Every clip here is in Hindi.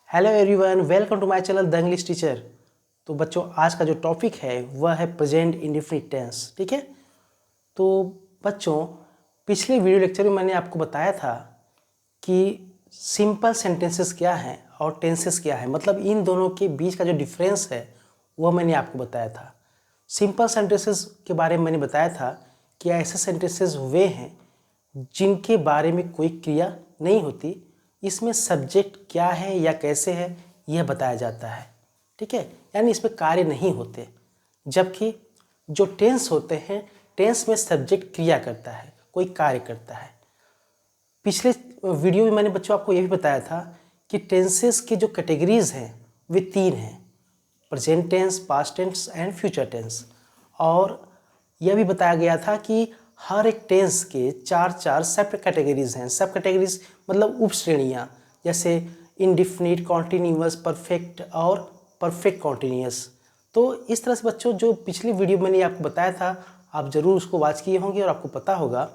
Hello everyone, welcome to my channel the English teacher. तो बच्चों, आज का जो टॉपिक है वह है प्रेजेंट इंडेफिनिट टेंस। ठीक है। तो बच्चों, पिछले वीडियो लेक्चर में मैंने आपको बताया था कि सिंपल सेंटेंसेस क्या हैं और टेंसेस क्या है, मतलब इन दोनों के बीच का जो डिफरेंस है वह मैंने आपको बताया था। सिंपल सेंटेंसेस के बारे में मैंने बताया था कि ऐसे सेंटेंसेस वे हैं जिनके बारे में कोई क्रिया नहीं होती, इसमें सब्जेक्ट क्या है या कैसे है यह बताया जाता है। ठीक है, यानी इसमें कार्य नहीं होते। जबकि जो टेंस होते हैं, टेंस में सब्जेक्ट क्रिया करता है, कोई कार्य करता है। पिछले वीडियो में मैंने बच्चों आपको यह भी बताया था कि टेंसेस की जो कैटेगरीज हैं वे तीन हैं: present tense, past tense and future tense. और यह भी बताया गया था कि हर एक टेंस के चार सब कैटेगरीज हैं। सब कैटेगरीज मतलब उप श्रेणियाँ, जैसे इंडिफिनिट, कॉन्टिन्यूअस, परफेक्ट और परफेक्ट कॉन्टिन्यूअस। तो इस तरह से बच्चों, जो पिछली वीडियो मैंने आपको बताया था, आप ज़रूर उसको वॉच किए होंगे और आपको पता होगा।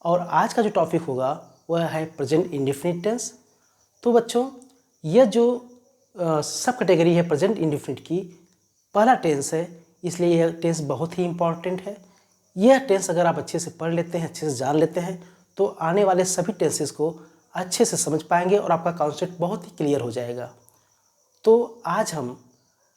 और आज का जो टॉपिक होगा वह है प्रेजेंट इंडिफिनिट टेंस। तो बच्चों, यह जो सब कैटेगरी है प्रेजेंट इंडिफिनिट की, पहला टेंस है, इसलिए यह टेंस बहुत ही इम्पॉर्टेंट है। यह टेंस अगर आप अच्छे से पढ़ लेते हैं, अच्छे से जान लेते हैं, तो आने वाले सभी टेंसेस को अच्छे से समझ पाएंगे और आपका कॉन्सेप्ट बहुत ही क्लियर हो जाएगा। तो आज हम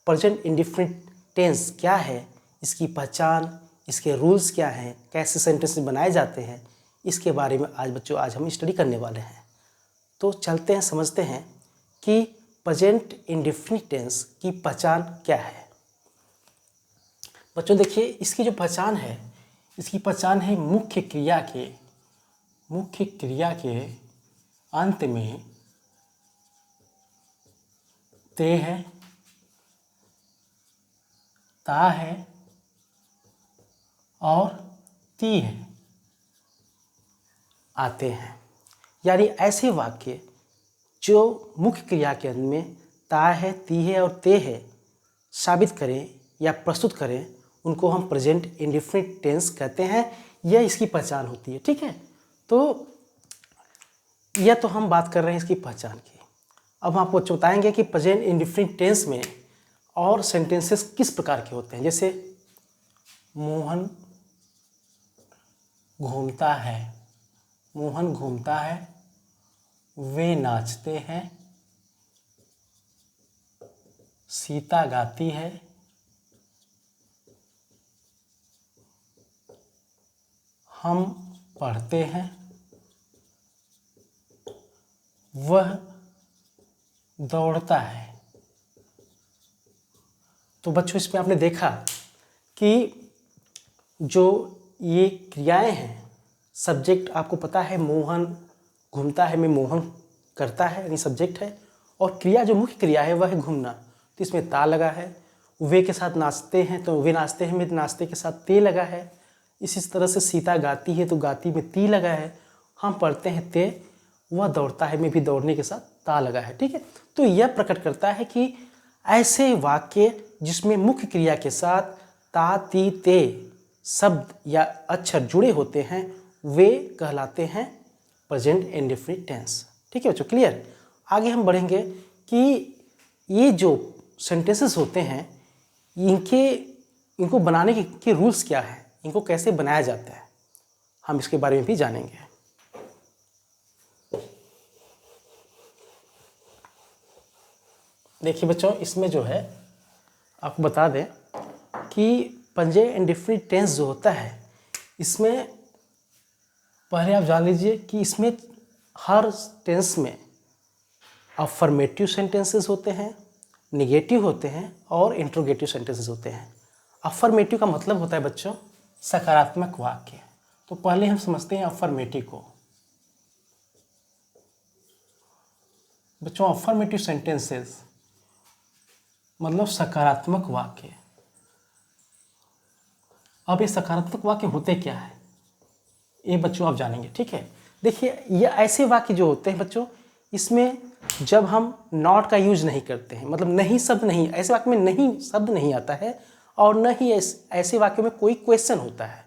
प्रेजेंट इंडिफिनिट टेंस क्या है, इसकी पहचान, इसके रूल्स क्या हैं, कैसे सेंटेंस बनाए जाते हैं, इसके बारे में आज हम स्टडी करने वाले हैं। तो चलते हैं, समझते हैं कि प्रेजेंट इंडेफिनिट टेंस की पहचान क्या है। बच्चों देखिए, इसकी जो पहचान है, इसकी पहचान है मुख्य क्रिया के अंत में ते है, ता है और ती है आते हैं। यानी ऐसे वाक्य जो मुख्य क्रिया के अंत में ता है, ती है और ते है साबित करें या प्रस्तुत करें, उनको हम प्रेजेंट इंडेफिनिट टेंस कहते हैं। यह इसकी पहचान होती है। ठीक है। तो यह तो हम बात कर रहे हैं इसकी पहचान की। अब हम आपको बताएंगे कि प्रेजेंट इंडेफिनिट टेंस में और सेंटेंसेस किस प्रकार के होते हैं। जैसे मोहन घूमता है, मोहन घूमता है, वे नाचते हैं, सीता गाती है, हम पढ़ते हैं, वह दौड़ता है। तो बच्चों, इसमें आपने देखा कि जो ये क्रियाएं हैं, सब्जेक्ट आपको पता है, मोहन घूमता है में मोहन करता है यानी सब्जेक्ट है, और क्रिया जो मुख्य क्रिया है वह है घूमना। तो इसमें ता लगा है। वे के साथ नाचते हैं तो वे नाचते हैं में नाचते के साथ ते लगा है। इसी तरह से सीता गाती है तो गाती में ती लगा है। हम पढ़ते हैं ते, वह दौड़ता है में भी दौड़ने के साथ ता लगा है। ठीक है। तो यह प्रकट करता है कि ऐसे वाक्य जिसमें मुख्य क्रिया के साथ ता, ती, ते शब्द या अक्षर जुड़े होते हैं वे कहलाते हैं प्रेजेंट इंडेफिनिट टेंस। ठीक है बच्चों, क्लियर। आगे हम बढ़ेंगे कि ये जो सेंटेंसेस होते हैं, इनको बनाने के रूल्स क्या है, इनको कैसे बनाया जाता है, हम इसके बारे में भी जानेंगे। देखिए बच्चों, इसमें जो है आपको बता दें कि प्रेजेंट इंडेफिनिट टेंस जो होता है, इसमें पहले आप जान लीजिए कि इसमें हर टेंस में अफर्मेटिव सेंटेंसेस होते हैं, निगेटिव होते हैं और इंट्रोगेटिव सेंटेंसेस होते हैं। अफर्मेटिव का मतलब होता है बच्चों सकारात्मक वाक्य। तो पहले हम समझते हैं अफर्मेटिव को। बच्चों, अफर्मेटिव सेंटेंसेस मतलब सकारात्मक वाक्य। अब ये सकारात्मक वाक्य होते क्या है, ये बच्चों आप जानेंगे। ठीक है। देखिए, ये ऐसे वाक्य जो होते हैं बच्चों, इसमें जब हम नॉट का यूज नहीं करते हैं, मतलब नहीं शब्द नहीं, ऐसे वाक्य में नहीं शब्द नहीं आता है और न ही ऐसे वाक्य में कोई क्वेश्चन होता है,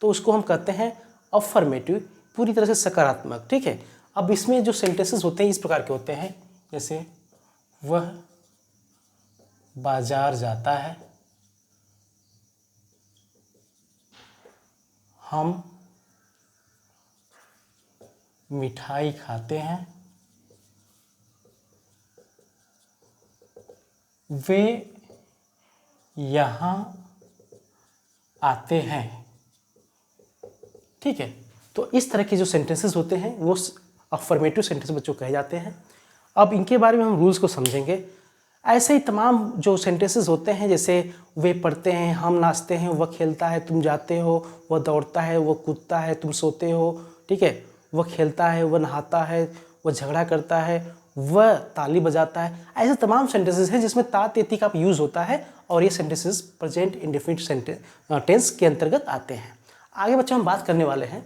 तो उसको हम कहते हैं अफर्मेटिव, पूरी तरह से सकारात्मक। ठीक है। अब इसमें जो सेंटेंसेस होते हैं इस प्रकार के होते हैं, जैसे वह बाजार जाता है, हम मिठाई खाते हैं, वे यहाँ आते हैं। ठीक है, तो इस तरह के जो सेंटेंसेस होते हैं वो अफर्मेटिव सेंटेंस बच्चों कहे जाते हैं। अब इनके बारे में हम रूल्स को समझेंगे। ऐसे ही तमाम जो सेंटेंसेस होते हैं, जैसे वे पढ़ते हैं, हम नाचते हैं, वह खेलता है, तुम जाते हो, वह दौड़ता है, वह कूदता है, तुम सोते हो। ठीक है, वह खेलता है, वह नहाता है, वह झगड़ा करता है, वह ताली बजाता है। ऐसे तमाम सेंटेंसेस हैं जिसमें ता तेती का यूज़ होता है और ये सेंटेंसेस प्रेजेंट इंडेफिनिट टेंस के अंतर्गत आते हैं। आगे बच्चों हम बात करने वाले हैं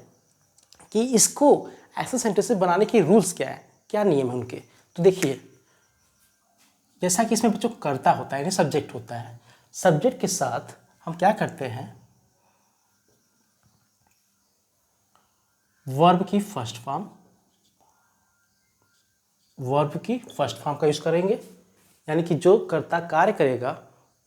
कि इसको ऐसे सेंटेंसेस बनाने के रूल्स क्या है, क्या नियम है उनके। तो देखिए, जैसा कि इसमें बच्चों कर्ता होता है यानी सब्जेक्ट होता है, सब्जेक्ट के साथ हम क्या करते हैं, वर्ब की फर्स्ट फॉर्म, वर्ब की फर्स्ट फॉर्म का यूज करेंगे। यानी कि जो कर्ता कार्य करेगा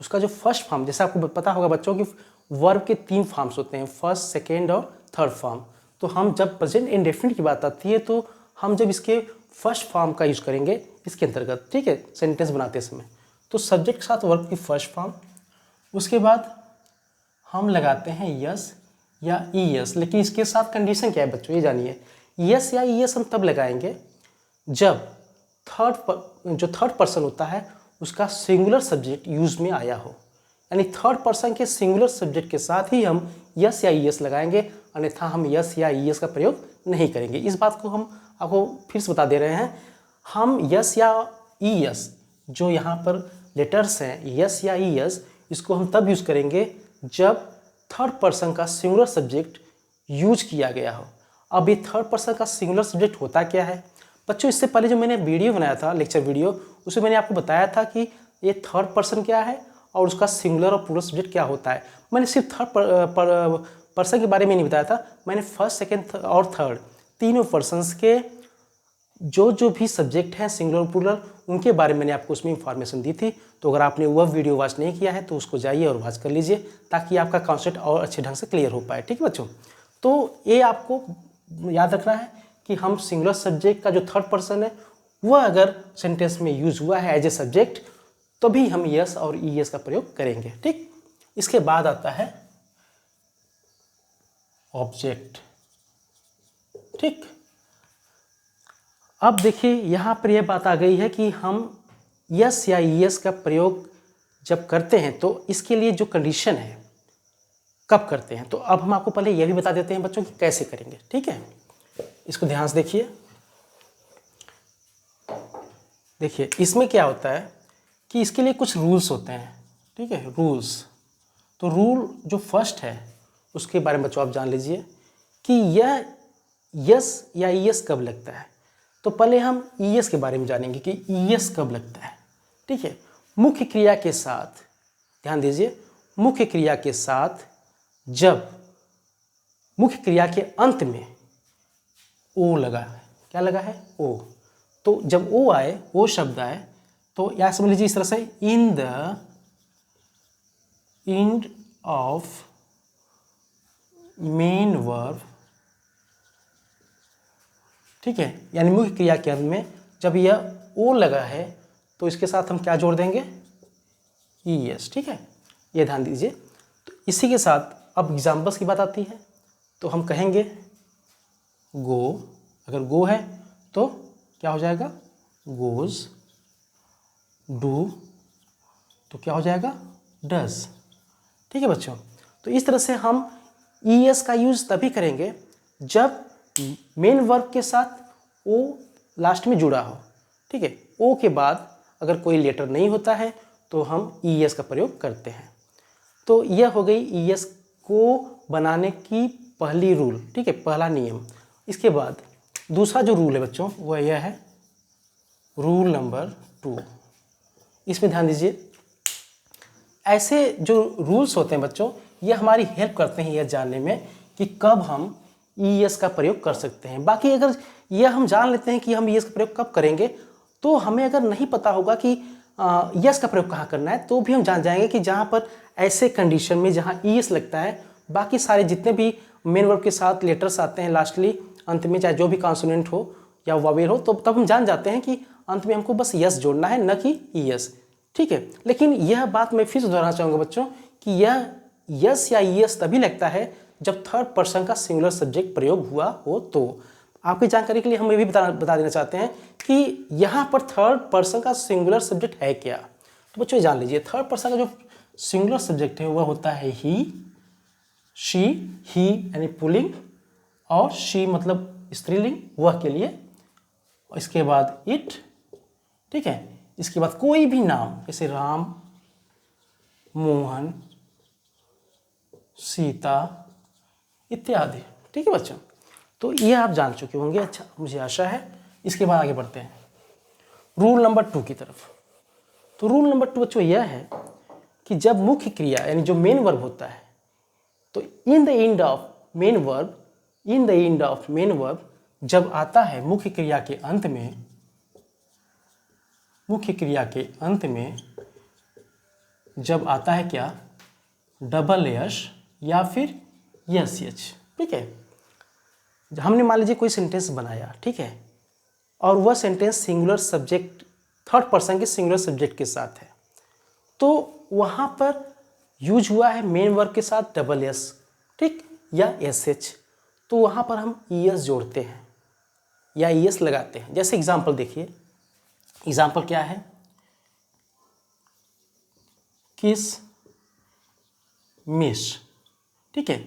उसका जो फर्स्ट फॉर्म, जैसे आपको पता होगा बच्चों कि वर्ब के 3 फॉर्म्स होते हैं, फर्स्ट, सेकेंड और थर्ड फॉर्म। तो हम जब प्रेजेंट इंडेफिनिट की बात आती है तो हम जब इसके फर्स्ट फॉर्म का यूज करेंगे इसके अंतर्गत, ठीक है, सेंटेंस बनाते समय। तो सब्जेक्ट के साथ वर्ब की फर्स्ट फॉर्म, उसके बाद हम लगाते हैं यस या ई यस। लेकिन इसके साथ कंडीशन क्या है बच्चों, ये जानिए। यस या ई यस हम तब लगाएंगे जब जो थर्ड पर्सन होता है उसका सिंगुलर सब्जेक्ट यूज में आया हो। यानी थर्ड पर्सन के सिंगुलर सब्जेक्ट के साथ ही हम यस या ई यस लगाएंगे, अन्यथा हम यस या ई यस का प्रयोग नहीं करेंगे। इस बात को हम आपको फिर से बता दे रहे हैं। हम यस या ई यस, जो यहाँ पर लेटर्स हैं यस या ई यस, इसको हम तब यूज़ करेंगे जब थर्ड पर्सन का सिंगुलर सब्जेक्ट यूज किया गया हो। अब ये थर्ड पर्सन का सिंगुलर सब्जेक्ट होता क्या है बच्चों, इससे पहले जो मैंने वीडियो बनाया था, लेक्चर वीडियो, उसमें मैंने आपको बताया था कि ये थर्ड पर्सन क्या है और उसका सिंगुलर और प्लूरल सब्जेक्ट क्या होता है। मैंने सिर्फ थर्ड पर्सन के बारे में नहीं बताया था, मैंने फर्स्ट, सेकेंड और थर्ड तीनों पर्सन्स के जो भी सब्जेक्ट हैं सिंगुलर और प्लूरल, उनके बारे में मैंने आपको उसमें इंफॉर्मेशन दी थी। तो अगर आपने वह वीडियो वॉच नहीं किया है तो उसको जाइए और वॉच कर लीजिए, ताकि आपका कॉन्सेप्ट और अच्छे ढंग से क्लियर हो पाए। ठीक है बच्चों, तो ये आपको याद रखना है कि हम सिंगुलर सब्जेक्ट का जो थर्ड पर्सन है वह अगर सेंटेंस में यूज हुआ है एज ए सब्जेक्ट, तो भी हम यस और ई यस का प्रयोग करेंगे। ठीक, इसके बाद आता है ऑब्जेक्ट। ठीक, अब देखिए यहाँ पर यह बात आ गई है कि हम यस या ई यस का प्रयोग जब करते हैं तो इसके लिए जो कंडीशन है कब करते हैं। तो अब हम आपको पहले यह भी बता देते हैं बच्चों कि कैसे करेंगे। ठीक है, इसको ध्यान से देखिए। देखिए इसमें क्या होता है कि इसके लिए कुछ रूल्स होते हैं। ठीक है, रूल्स। तो रूल जो फर्स्ट है उसके बारे में बच्चों आप जान लीजिए कि यह यस या ई यस कब लगता है। तो पहले हम ई यस के बारे में जानेंगे कि ई यस कब लगता है। ठीक है, मुख्य क्रिया के साथ, ध्यान दीजिए, मुख्य क्रिया के साथ जब मुख्य क्रिया के अंत में ओ लगा है, क्या लगा है, ओ। तो जब ओ आए, ओ शब्द आए, तो या समझ लीजिए इस तरह से, in the end of main verb. ठीक है, यानी मुख्य क्रिया के अंत में जब यह ओ लगा है तो इसके साथ हम क्या जोड़ देंगे, ई एस। ठीक है, ये ध्यान दीजिए। तो इसी के साथ अब एग्जाम्पल्स की बात आती है, तो हम कहेंगे गो। अगर गो है तो क्या हो जाएगा, गोज। डू तो क्या हो जाएगा, डज। ठीक है बच्चों, तो इस तरह से हम ई एस का यूज तभी करेंगे जब मेन वर्ब के साथ ओ लास्ट में जुड़ा हो। ठीक है, ओ के बाद अगर कोई लेटर नहीं होता है तो हम ई एस का प्रयोग करते हैं। तो यह हो गई ई एस को बनाने की पहली रूल। ठीक है, पहला नियम। इसके बाद दूसरा जो रूल है बच्चों वह यह है रूल नंबर 2। इसमें ध्यान दीजिए, ऐसे जो रूल्स होते हैं बच्चों ये हमारी हेल्प करते हैं यह जानने में कि कब हम ई एस का प्रयोग कर सकते हैं। बाकी अगर यह हम जान लेते हैं कि हम ई एस का प्रयोग कब करेंगे तो हमें अगर नहीं पता होगा कि यस का प्रयोग कहाँ करना है, तो भी हम जान जाएंगे कि जहाँ पर ऐसे कंडीशन में जहाँ ईएस लगता है, बाकी सारे जितने भी मेन वर्ब के साथ लेटर्स आते हैं लास्टली अंत में, चाहे जो भी कॉन्सोनेंट हो या वावेल हो, तो तब हम जान जाते हैं कि अंत में हमको बस यस जोड़ना है, न कि ईएस। ठीक है, लेकिन यह बात मैं फिर से दोहराना चाहूँगा बच्चों कि यह यस या ईएस तभी लगता है जब थर्ड पर्सन का सिंगुलर सब्जेक्ट प्रयोग हुआ हो। तो आपकी जानकारी के लिए हम ये भी बता देना चाहते हैं कि यहाँ पर थर्ड पर्सन का सिंगुलर सब्जेक्ट है क्या। तो बच्चों जान लीजिए, थर्ड पर्सन का जो सिंगुलर सब्जेक्ट है वह होता है ही, शी, ही यानी पुल्लिंग, और शी मतलब स्त्रीलिंग, वह के लिए, और इसके बाद इट। ठीक है, इसके बाद कोई भी नाम जैसे राम, मोहन, सीता इत्यादि। ठीक है बच्चों, तो ये आप जान चुके होंगे, अच्छा मुझे आशा है। इसके बाद आगे बढ़ते हैं रूल नंबर 2 की तरफ। तो रूल नंबर 2 बच्चों यह है कि जब मुख्य क्रिया यानी जो मेन वर्ब होता है, तो in the end of main verb, in the end of main verb जब आता है मुख्य क्रिया के अंत में, मुख्य क्रिया के अंत में जब आता है क्या, डबल यश या फिर यस एच। ठीक है, हमने मान लीजिए कोई सेंटेंस बनाया, ठीक है, और वह sentence singular subject, third person के सिंगुलर सब्जेक्ट के साथ है, तो वहाँ पर यूज हुआ है मेन वर्ब के साथ डबल एस, ठीक, या एस एच, तो वहाँ पर हम ई एस जोड़ते हैं या ई एस लगाते हैं। जैसे एग्जाम्पल देखिए, एग्जाम्पल क्या है, किस मिस, ठीक है,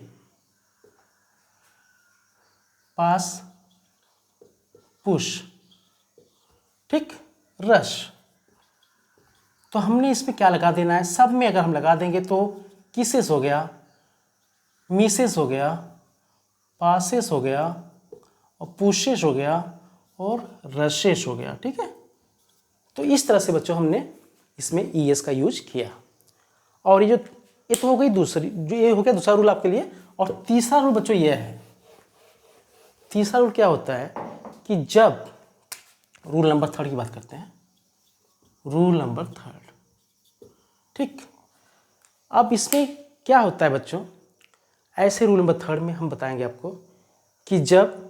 पास पुश, ठीक, रश। तो हमने इसमें क्या लगा देना है, सब में अगर हम लगा देंगे तो किसेस हो गया, मिसेस हो गया, पासेस हो गया, और पुशेस हो गया, और रशेस हो गया। ठीक है, तो इस तरह से बच्चों हमने इसमें ई एस का यूज किया। और ये तो हो गई दूसरी, जो ये हो गया दूसरा रूल आपके लिए। और तीसरा रूल बच्चों ये है, तीसरा रूल क्या होता है कि जब, रूल नंबर 3 की बात करते हैं, रूल नंबर 3, ठीक। अब इसमें क्या होता है बच्चों, ऐसे रूल नंबर 3 में हम बताएंगे आपको कि जब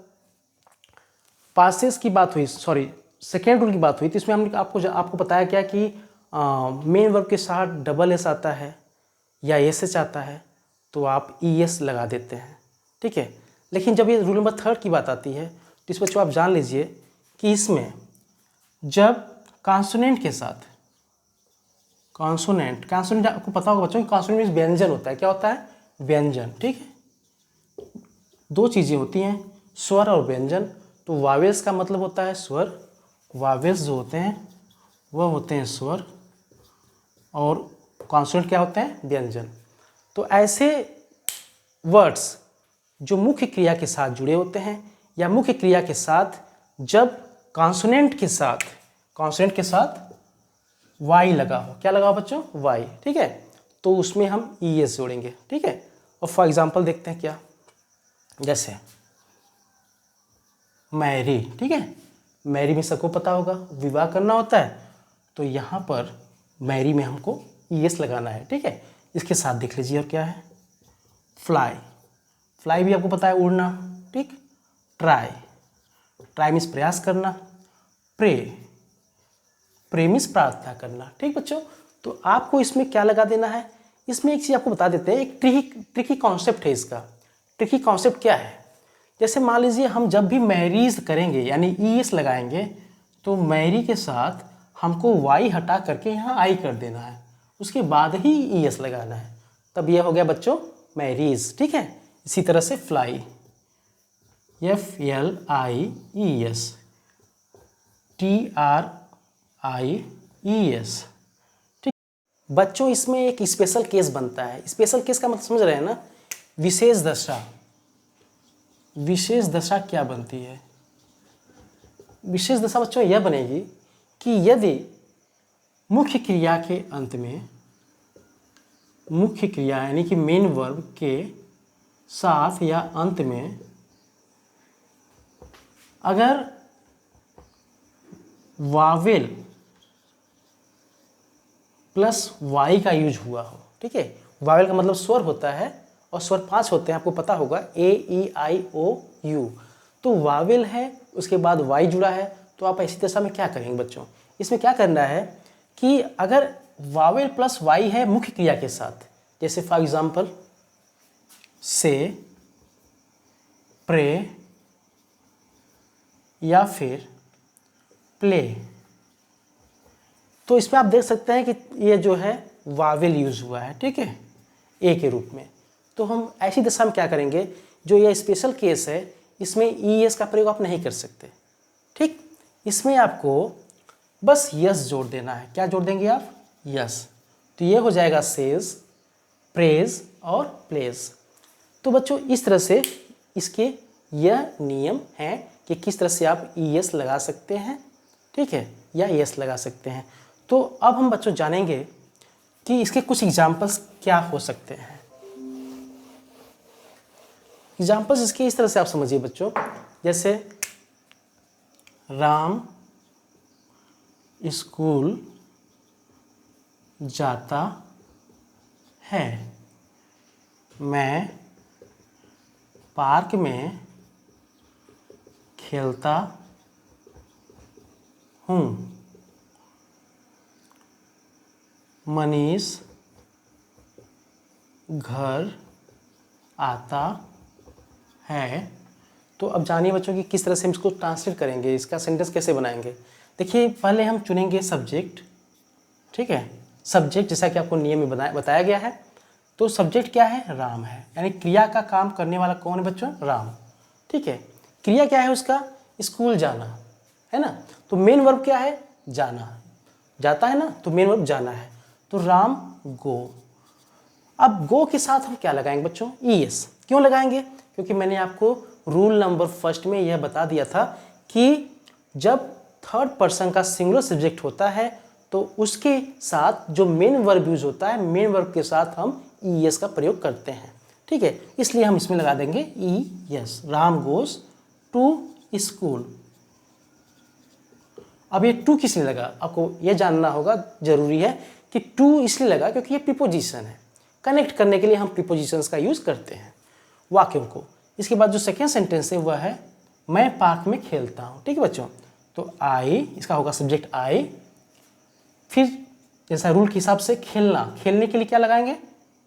पासेस की बात हुई, सॉरी सेकेंड रूल की बात हुई, तो इसमें हमने आपको बताया क्या कि मेन वर्ब के साथ डबल एस आता है या एस एच आता है, तो आप ई एस लगा देते हैं। ठीक है, लेकिन जब ये रूल नंबर 3 की बात आती है, तो इस बच्चों आप जान लीजिए कि इसमें जब कॉन्सोनेंट के साथ, कॉन्सोनेंट आपको पता होगा बच्चों कि कॉन्सोनेंट मीन्स व्यंजन होता है। क्या होता है, व्यंजन। ठीक है, दो चीज़ें होती हैं, स्वर और व्यंजन। तो वावेल्स का मतलब होता है स्वर, वावेल्स जो होते हैं वह होते हैं स्वर, और कॉन्सोनेंट क्या होते हैं, व्यंजन। तो ऐसे वर्ड्स जो मुख्य क्रिया के साथ जुड़े होते हैं, या मुख्य क्रिया के साथ जब कॉन्सोनेंट के साथ वाई लगा हो, क्या लगा हो बच्चों, वाई। ठीक है, तो उसमें हम ई एस जोड़ेंगे। ठीक है, और फॉर एग्जाम्पल देखते हैं क्या, जैसे मैरी। ठीक है, मैरी में सबको पता होगा विवाह करना होता है, तो यहाँ पर मैरी में हमको ई एस लगाना है। ठीक है, इसके साथ देख लीजिए और क्या है, फ्लाई, फ्लाई भी आपको पता है उड़ना। ठीक, ट्राई, ट्राई मीन्स प्रयास करना, प्रे, प्रे मीन्स प्रार्थना करना। ठीक बच्चों, तो आपको इसमें क्या लगा देना है, इसमें एक चीज़ आपको बता देते हैं, एक ट्रिकी कॉन्सेप्ट है इसका। ट्रिकी कॉन्सेप्ट क्या है, जैसे मान लीजिए हम जब भी मैरीज करेंगे यानी ई एस लगाएंगे, तो मैरी के साथ हमको वाई हटा करके यहाँ आई कर देना है, उसके बाद ही ई एस लगाना है, तब यह हो गया बच्चों मैरीज। ठीक है, इसी तरह से fly, F L I E S, T R I E S. ठीक बच्चों, इसमें एक स्पेशल केस बनता है। स्पेशल केस का मतलब समझ रहे हैं ना, विशेष दशा। विशेष दशा क्या बनती है, विशेष दशा बच्चों यह बनेगी कि यदि मुख्य क्रिया के अंत में, मुख्य क्रिया यानी कि मेन वर्ब के साथ या अंत में अगर वावेल प्लस वाई का यूज हुआ हो। ठीक है, वावेल का मतलब स्वर होता है और स्वर 5 होते हैं, आपको पता होगा, ए ई आई ओ यू। तो वावेल है, उसके बाद वाई जुड़ा है, तो आप ऐसी दशा में क्या करेंगे बच्चों, इसमें क्या करना है कि अगर वावेल प्लस वाई है मुख्य क्रिया के साथ, जैसे फॉर एग्जाम्पल से, प्रे या फिर प्ले, तो इसमें आप देख सकते हैं कि ये जो है वावेल यूज हुआ है। ठीक है, ए के रूप में। तो हम ऐसी दशा में क्या करेंगे, जो ये स्पेशल केस है, इसमें ई एस का प्रयोग आप नहीं कर सकते। ठीक, इसमें आपको बस यस जोड़ देना है। क्या जोड़ देंगे आप, यस। तो ये हो जाएगा सेज, प्रेज और प्लेज। तो बच्चों इस तरह से इसके यह नियम हैं कि किस तरह से आप ई एस लगा सकते हैं, ठीक है, या यस लगा सकते हैं। तो अब हम बच्चों जानेंगे कि इसके कुछ एग्जाम्पल्स क्या हो सकते हैं। एग्जाम्पल्स इसके इस तरह से आप समझिए बच्चों, जैसे राम स्कूल जाता है, मैं पार्क में खेलता हूँ, मनीष घर आता है। तो अब जानिए बच्चों कि किस तरह से हम इसको ट्रांसलेट करेंगे, इसका सेंटेंस कैसे बनाएंगे। देखिए, पहले हम चुनेंगे सब्जेक्ट। ठीक है, सब्जेक्ट जैसा कि आपको नियम में बताया गया है। तो सब्जेक्ट क्या है, राम है, यानी क्रिया का काम करने वाला कौन है बच्चों, राम। ठीक है, क्रिया क्या है उसका, स्कूल जाना है ना। तो मेन वर्ब क्या है, जाना, जाता है ना, तो मेन वर्ब जाना है। तो राम गो। अब गो के साथ हम क्या लगाएंगे बच्चों, ई एस। क्यों लगाएंगे, क्योंकि मैंने आपको रूल नंबर फर्स्ट में यह बता दिया था कि जब थर्ड पर्सन का सिंगुलर सब्जेक्ट होता है तो उसके साथ जो मेन वर्ब यूज होता है, मेन वर्ब के साथ हम ई एस का प्रयोग करते हैं। ठीक है, इसलिए हम इसमें लगा देंगे E S. Ram goes to school. अब ये टू किस लिए लगा, आपको ये जानना होगा, जरूरी है कि टू इसलिए लगा क्योंकि ये प्रीपोजिशन है। कनेक्ट करने के लिए हम प्रीपोजिशंस का यूज करते हैं वाक्यों को। इसके बाद जो सेकेंड सेंटेंस है वह है मैं पार्क में खेलता हूँ। ठीक है बच्चों, तो आई, इसका होगा सब्जेक्ट आई, फिर जैसा रूल के हिसाब से खेलना, खेलने के लिए क्या लगाएंगे,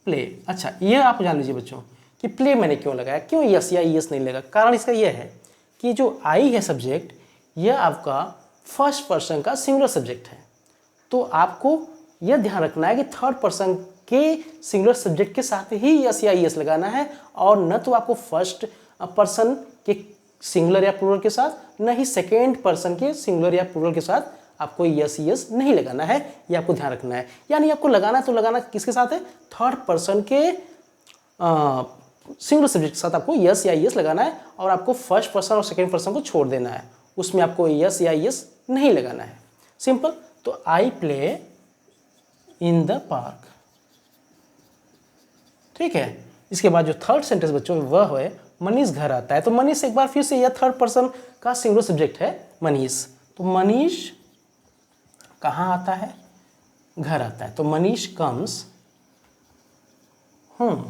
प्ले। अच्छा, ये आप जान लीजिए बच्चों कि प्ले मैंने क्यों लगाया, क्यों यस या यस नहीं लगा। कारण इसका यह है कि जो आई है सब्जेक्ट, यह आपका फर्स्ट पर्सन का सिंगुलर सब्जेक्ट है। तो आपको यह ध्यान रखना है कि थर्ड पर्सन के सिंगुलर सब्जेक्ट के साथ ही यस या यस लगाना है, और न तो आपको फर्स्ट पर्सन के सिंगुलर या प्लूरल के साथ, न ही सेकेंड पर्सन के सिंगुलर या प्लूरल के साथ आपको यस यस नहीं लगाना है। ये आपको ध्यान रखना है। यानी आपको लगाना तो लगाना किसके साथ है, थर्ड पर्सन के सिंगुलर सब्जेक्ट के साथ आपको यस या यस लगाना है, और आपको फर्स्ट पर्सन और सेकेंड पर्सन को छोड़ देना है, उसमें आपको यस या यस नहीं लगाना है। सिंपल। तो I play in the park. ठीक है, इसके बाद जो थर्ड सेंटेंस बच्चों वह है मनीष घर आता है। तो मनीष एक बार फिर से यह थर्ड पर्सन का सिंगुलर सब्जेक्ट है मनीष। तो मनीष कहाँ आता है, घर आता है। तो मनीष कम्स होम।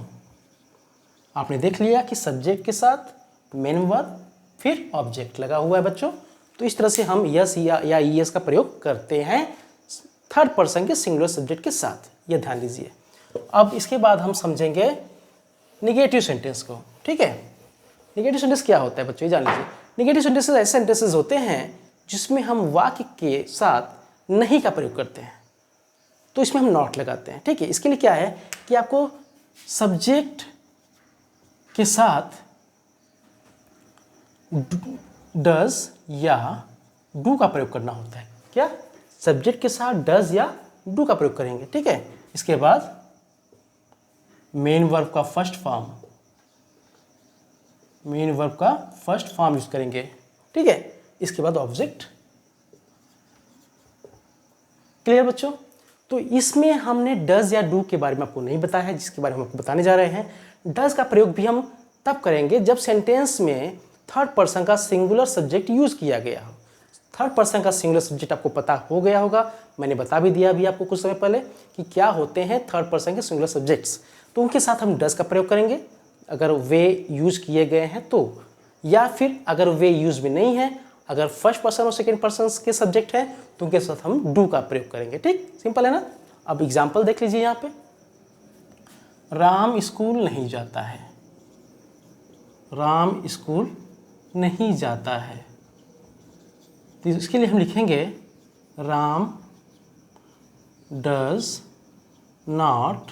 आपने देख लिया कि सब्जेक्ट के साथ मेन वर्ब फिर ऑब्जेक्ट लगा हुआ है बच्चों। तो इस तरह से हम यस या ईएस का प्रयोग करते हैं थर्ड पर्सन के सिंगुलर सब्जेक्ट के साथ, यह ध्यान दीजिए। अब इसके बाद हम समझेंगे निगेटिव सेंटेंस को। ठीक है, निगेटिव सेंटेंस क्या होता है बच्चों, ये जान लीजिए। निगेटिव सेंटेंसेस ऐसे सेंटेंसेस होते हैं जिसमें हम वाक्य के साथ नहीं का प्रयोग करते हैं, तो इसमें हम नॉट लगाते हैं। ठीक है, इसके लिए क्या है कि आपको सब्जेक्ट के साथ डज या डू का प्रयोग करना होता है। क्या, सब्जेक्ट के साथ डज या डू का प्रयोग करेंगे। ठीक है, इसके बाद मेन वर्ब का फर्स्ट फॉर्म, मेन वर्ब का फर्स्ट फॉर्म यूज करेंगे। ठीक है, इसके बाद ऑब्जेक्ट। क्लियर बच्चों। तो इसमें हमने डज या डू के बारे में आपको नहीं बताया है, जिसके बारे में आपको बताने जा रहे हैं। डज का प्रयोग भी हम तब करेंगे जब सेंटेंस में थर्ड पर्सन का सिंगुलर सब्जेक्ट यूज किया गया हो। थर्ड पर्सन का सिंगुलर सब्जेक्ट आपको पता हो गया होगा, मैंने बता भी दिया अभी आपको कुछ समय पहले कि क्या होते हैं थर्ड पर्सन के सिंगुलर सब्जेक्ट्स। तो उनके साथ हम डज का प्रयोग करेंगे अगर वे यूज किए गए हैं तो, या फिर अगर वे यूज में नहीं है, अगर फर्स्ट पर्सन और सेकेंड पर्सन के सब्जेक्ट है तो उनके साथ हम डू का प्रयोग करेंगे। ठीक, सिंपल है ना। अब एग्जाम्पल देख लीजिए यहाँ पे, राम स्कूल नहीं जाता है, राम स्कूल नहीं जाता है, तो इसके लिए हम लिखेंगे Ram does not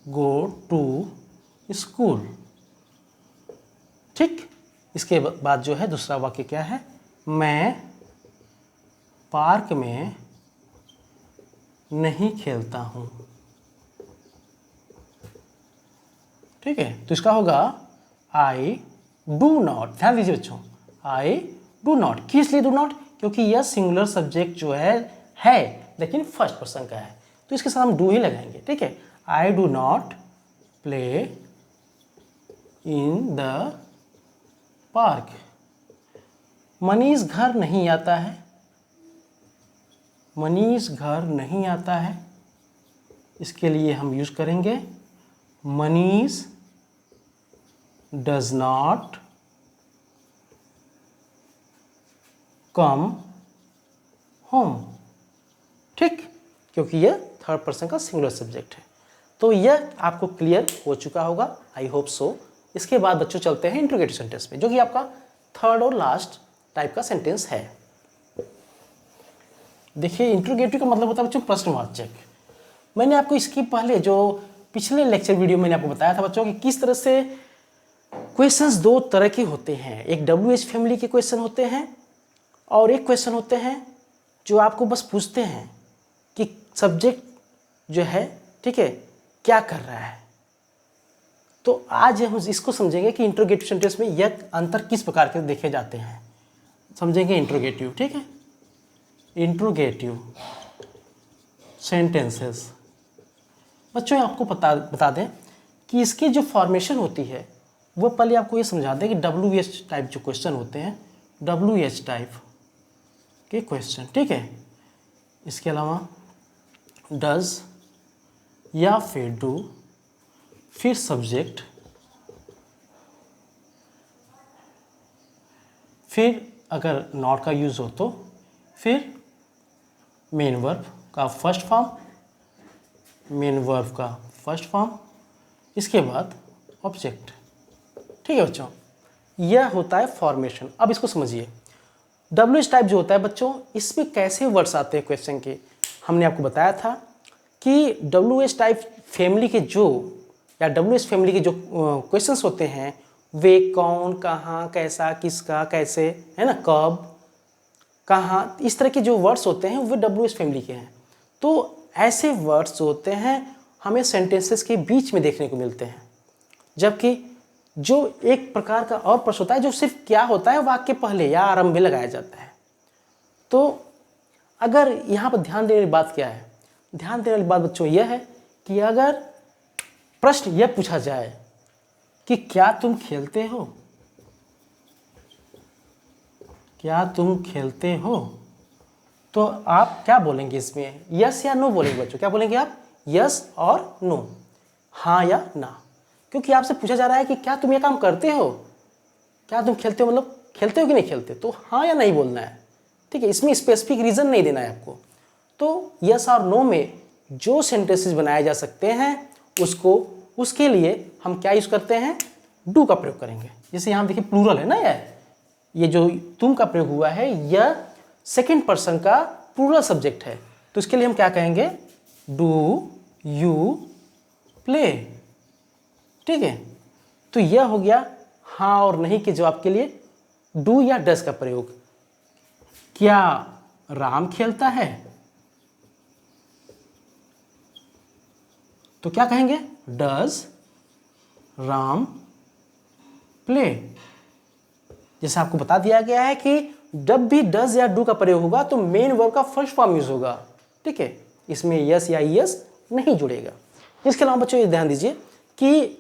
go to school. ठीक, इसके बाद जो है दूसरा वाक्य क्या है, मैं पार्क में नहीं खेलता हूँ। ठीक है, तो इसका होगा आई डू नॉट। ध्यान दीजिए बच्चों, आई डू नॉट, किस लिए डू नॉट, क्योंकि यह सिंगुलर सब्जेक्ट जो है लेकिन फर्स्ट पर्सन का है, तो इसके साथ हम डू ही लगाएंगे। ठीक है, I do not play in the park. Manish घर नहीं आता है, मनीष घर नहीं आता है, इसके लिए हम यूज करेंगे Manish does not come home. ठीक, क्योंकि यह थर्ड पर्सन का सिंगुलर सब्जेक्ट है। तो यह आपको क्लियर हो चुका होगा, आई होप सो। इसके बाद बच्चों चलते हैं इंट्रोगेटिव सेंटेंस पे, जो कि आपका थर्ड और लास्ट टाइप का सेंटेंस है। देखिए, इंट्रोगेटिव का मतलब होता है बच्चों प्रश्नवाचक। मैंने आपको इसके पहले जो पिछले लेक्चर वीडियो मैंने आपको बताया था बच्चों कि किस तरह से क्वेश्चंस दो तरह के होते हैं, एक WH फैमिली के क्वेश्चन होते हैं और एक क्वेश्चन होते हैं जो आपको बस पूछते हैं कि सब्जेक्ट जो है, ठीक है, क्या कर रहा है। तो आज हम इसको समझेंगे कि इंट्रोगेटिव सेंटेंस में यह अंतर किस प्रकार के देखे जाते हैं, समझेंगे इंट्रोगेटिव। ठीक है, इंट्रोगेटिव सेंटेंसेस बच्चों आपको बता दें कि इसकी जो फॉर्मेशन होती है वो पहले आपको ये समझा दें कि WH टाइप जो क्वेश्चन होते हैं, WH टाइप के क्वेश्चन, ठीक है, इसके अलावा डज या फिर डू, फिर सब्जेक्ट, फिर अगर नॉट का यूज़ हो तो फिर मेन वर्ब का फर्स्ट फॉर्म, मेन वर्ब का फर्स्ट फॉर्म, इसके बाद ऑब्जेक्ट। ठीक है बच्चों, यह होता है फॉर्मेशन। अब इसको समझिए, WH टाइप जो होता है बच्चों, इसमें कैसे वर्ड्स आते हैं क्वेश्चन के। हमने आपको बताया था कि WH टाइप फैमिली के जो या WH फैमिली के जो क्वेश्चंस होते हैं वे कौन, कहाँ, कैसा, किसका, कैसे, है ना, कब, कहाँ, इस तरह के जो वर्ड्स होते हैं वे WH फैमिली के हैं। तो ऐसे वर्ड्स जो होते हैं हमें सेंटेंसेस के बीच में देखने को मिलते हैं, जबकि जो एक प्रकार का और प्रश्न होता है जो सिर्फ क्या होता है वाक्य पहले या आरंभ में लगाया जाता है। तो अगर यहाँ पर ध्यान देने वाली बात क्या है, ध्यान देने वाली बात बच्चों यह है कि अगर प्रश्न यह पूछा जाए कि क्या तुम खेलते हो, क्या तुम खेलते हो, तो आप क्या बोलेंगे इसमें, यस या नो बोलेंगे बच्चों। क्या बोलेंगे आप, यस और नो, हाँ या ना, क्योंकि आपसे पूछा जा रहा है कि क्या तुम ये काम करते हो, क्या तुम खेलते हो, मतलब खेलते हो कि नहीं खेलते, तो हाँ या नहीं बोलना है। ठीक है, इसमें स्पेसिफिक रीज़न नहीं देना है आपको। तो यस और नो में जो सेंटेंसेस बनाए जा सकते हैं उसके लिए हम क्या यूज़ करते हैं, डू का प्रयोग करेंगे। जैसे यहाँ देखिए प्लूरल है ना, ये जो तुम का प्रयोग हुआ है यह सेकेंड पर्सन का प्लूरल सब्जेक्ट है, तो इसके लिए हम क्या कहेंगे, डू यू प्ले। ठीक है, तो यह हो गया हाँ और नहीं के जवाब के लिए डू या डज का प्रयोग। क्या राम खेलता है, तो क्या कहेंगे, डज राम प्ले। जैसे आपको बता दिया गया है कि जब भी डज या डू का प्रयोग होगा तो मेन वर्ब का फर्स्ट फॉर्म यूज होगा। ठीक है, इसमें यस या यस नहीं जुड़ेगा। इसके अलावा बच्चों ये ध्यान दीजिए कि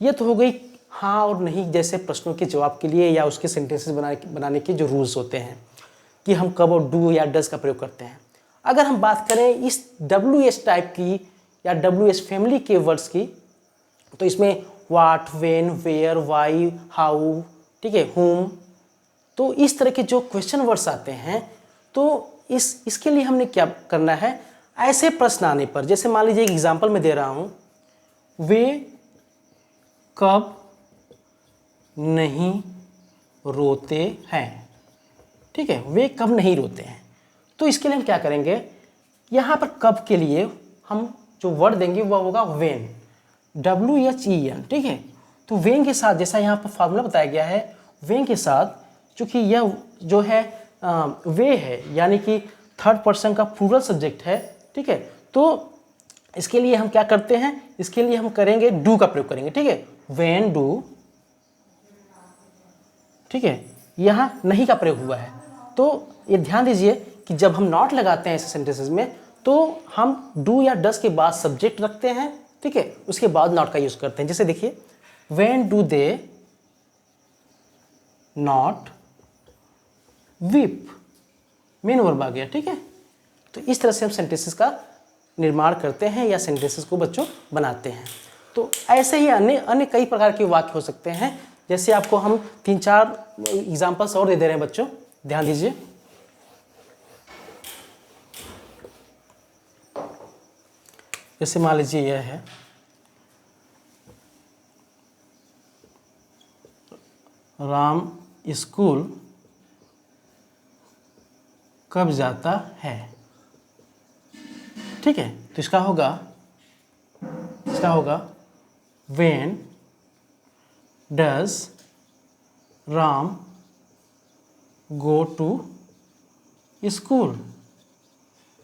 ये तो हो गई हाँ और नहीं जैसे प्रश्नों के जवाब के लिए या उसके सेंटेंसेस बनाने के जो रूल्स होते हैं। कि हम कब और डू या डज का प्रयोग करते हैं। अगर हम बात करें इस WH टाइप की या WH फैमिली के वर्ड्स की, तो इसमें वाट, वेन, वेयर, वाई, हाउ, ठीक है, हुम, तो इस तरह के जो क्वेश्चन वर्ड्स आते हैं, तो इसके लिए हमने क्या करना है, ऐसे प्रश्न आने पर, जैसे मान लीजिए एक एग्जांपल मैं दे रहा हूं, वे कब नहीं रोते हैं, ठीक है, वे कब नहीं रोते हैं। तो इसके लिए हम क्या करेंगे, यहाँ पर कब के लिए हम जो वर्ड देंगे वह होगा वेन, WHEN, ठीक है। तो वेन के साथ, जैसा यहाँ पर फार्मूला बताया गया है, वेन के साथ चूँकि यह जो है वे है, यानी कि थर्ड पर्सन का प्लूरल सब्जेक्ट है, ठीक है, तो इसके लिए हम क्या करते हैं, इसके लिए हम करेंगे डू का प्रयोग करेंगे, ठीक है, वेन डू, ठीक है, यहाँ नहीं का प्रयोग हुआ है। तो ये ध्यान दीजिए कि जब हम नॉट लगाते हैं ऐसे सेंटेंसेस में, तो हम डू या डस के बाद सब्जेक्ट रखते हैं, ठीक है, उसके बाद नॉट का यूज़ करते हैं। जैसे देखिए, when do they not weep, main verb आ गया, ठीक है। तो इस तरह से हम सेंटेंसेस का निर्माण करते हैं या सेंटेंसेस को बच्चों बनाते हैं। तो ऐसे ही अन्य कई प्रकार के वाक्य हो सकते हैं, जैसे आपको हम 3-4 एग्जाम्पल्स और दे रहे हैं बच्चों, ध्यान दीजिए। जैसे मान लीजिए यह है, राम स्कूल कब जाता है, ठीक है। तो इसका होगा when does Ram go to school,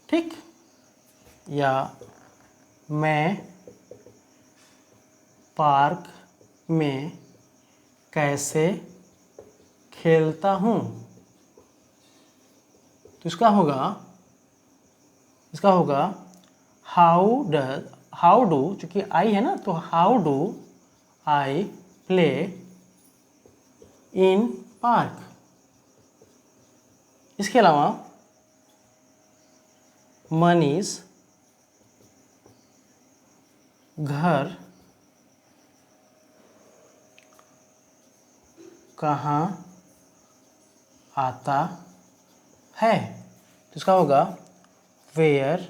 ठीक। या मैं पार्क में कैसे खेलता हूँ, तो इसका होगा हाउ डू, चूंकि आई है ना, तो how do I play in park. इसके अलावा मनीष घर कहाँ आता है, तो इसका होगा where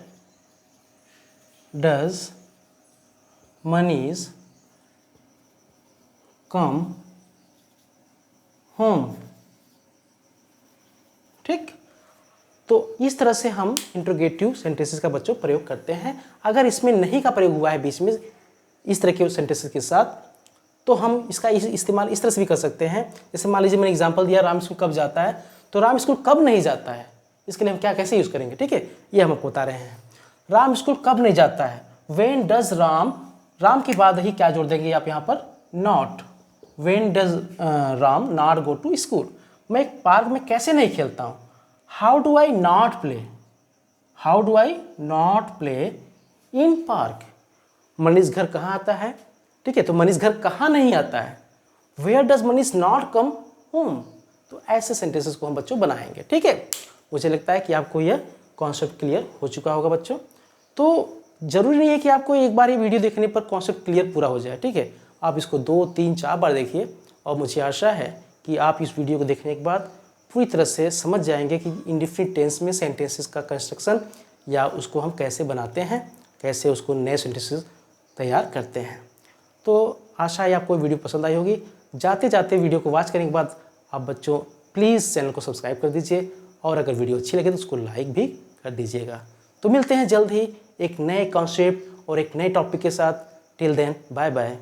does Manish come home, ठीक। तो इस तरह से हम इंट्रोगेटिव सेंटेंसेस का बच्चों प्रयोग करते हैं। अगर इसमें नहीं का प्रयोग हुआ है बीच में इस तरह के सेंटेंसेस के साथ, तो हम इसका इस्तेमाल इस तरह से भी कर सकते हैं। जैसे मान लीजिए मैंने एग्जांपल दिया, राम स्कूल कब जाता है, तो राम स्कूल कब नहीं जाता है, इसके लिए हम कैसे यूज़ करेंगे, ठीक है, ये हम आपको बता रहे हैं। राम स्कूल कब नहीं जाता है, व्हेन डज राम के बाद ही क्या जोड़ देंगे आप यहाँ पर, not, when does Ram not go to school. मैं एक पार्क में कैसे नहीं खेलता हूँ, how do I not play in park. Manish घर कहाँ आता है, ठीक है, तो मनीष घर कहाँ नहीं आता है, where does Manish not come home. तो ऐसे सेंटेंसेस को हम बच्चों बनाएंगे, ठीक है। मुझे लगता है कि आपको यह कॉन्सेप्ट क्लियर हो चुका होगा बच्चों। तो जरूरी नहीं है कि आपको एक बार ये वीडियो देखने पर कॉन्सेप्ट क्लियर पूरा हो जाए, ठीक है। आप इसको 2, 3, 4 बार देखिए, और मुझे आशा है कि आप इस वीडियो को देखने के बाद पूरी तरह से समझ जाएंगे कि इंडेफिनिट टेंस में सेंटेंसेस का कंस्ट्रक्शन या उसको हम कैसे बनाते हैं, कैसे उसको नए सेंटेंसेस तैयार करते हैं। तो आशा है आपको वीडियो पसंद आई होगी। जाते जाते वीडियो को वॉच करने के बाद आप बच्चों प्लीज़ चैनल को सब्सक्राइब कर दीजिए, और अगर वीडियो अच्छी लगे तो उसको लाइक भी कर दीजिएगा। तो मिलते हैं जल्द ही एक नए कॉन्सेप्ट और एक नए टॉपिक के साथ। Till then, bye bye.